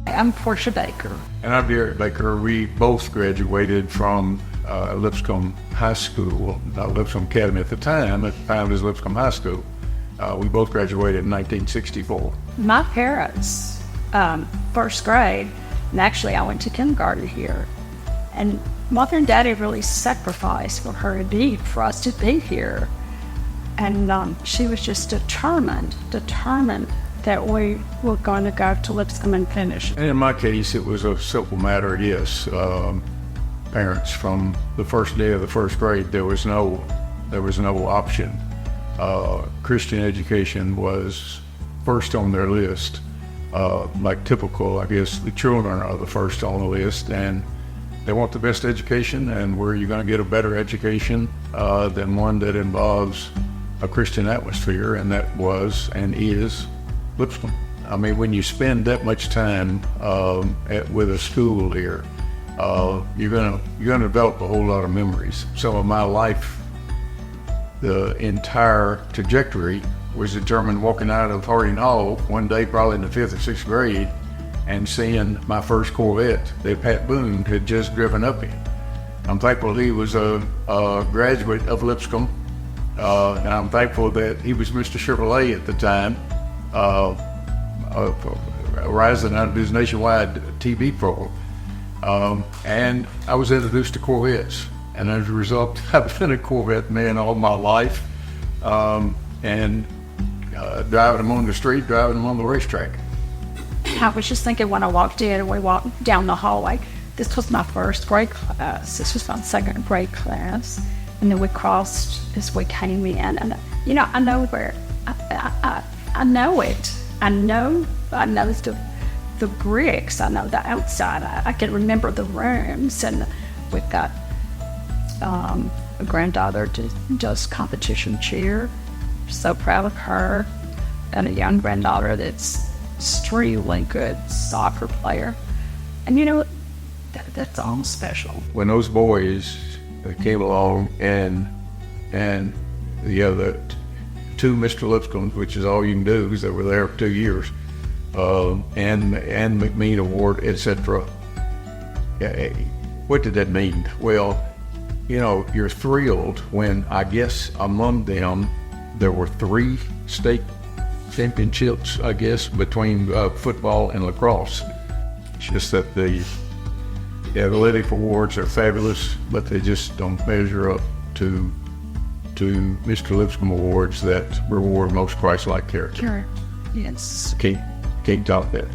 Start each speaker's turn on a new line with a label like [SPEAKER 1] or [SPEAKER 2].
[SPEAKER 1] I'm Portia Baker.
[SPEAKER 2] And I'm Ayer Baker. We both graduated from Lipscomb High School, not Lipscomb Academy at the time. At the time it was Lipscomb High School. We both graduated in 1964.
[SPEAKER 1] My parents, first grade, and actually I went to kindergarten here. And Mother and Daddy really sacrificed for her to be, for us to be here. And she was just determined that we were going to go to Lipscomb and finish.
[SPEAKER 2] And in my case, it was a simple matter, yes. Parents, from the first day of the first grade, there was no option. Christian education was first on their list. Like typical, I guess, the children are the first on the list, and they want the best education, and where you're going to get a better education than one that involves a Christian atmosphere, and that was and is Lipscomb. I mean, when you spend that much time with a school here, you're gonna develop a whole lot of memories. Some of my life, the entire trajectory was determined walking out of Harding Hall one day, probably in the 5th or 6th grade, and seeing my first Corvette that Pat Boone had just driven up in. I'm thankful he was a graduate of Lipscomb, and I'm thankful that he was Mr. Chevrolet at the time, rising out of his nationwide TV program. And I was introduced to Corvettes, and as a result, I've been a Corvette man all my life, and driving them on the street, driving them on the racetrack.
[SPEAKER 1] I was just thinking when I walked in and we walked down the hallway, this was my first grade class. This was my second grade class. And then we crossed as we came in. And, you know, I know where, I know it. I know the bricks. I know the outside. I can remember the rooms. And we've got a granddaughter who does competition cheer. So proud of her. And a young granddaughter that's extremely good soccer player. And you know, that's all special.
[SPEAKER 2] When those boys came along and the other two Mr. Lipscombs, which is all you can do because they were there for 2 years, and McMean Award, etc. What did that mean? Well, you know, you're thrilled when, I guess among them there were 3 state championships, I guess, between football and lacrosse. It's just that the athletic awards are fabulous, but they just don't measure up to Mr. Lipscomb awards that reward most Christ-like character.
[SPEAKER 1] Sure. Yes.
[SPEAKER 2] Can't top that.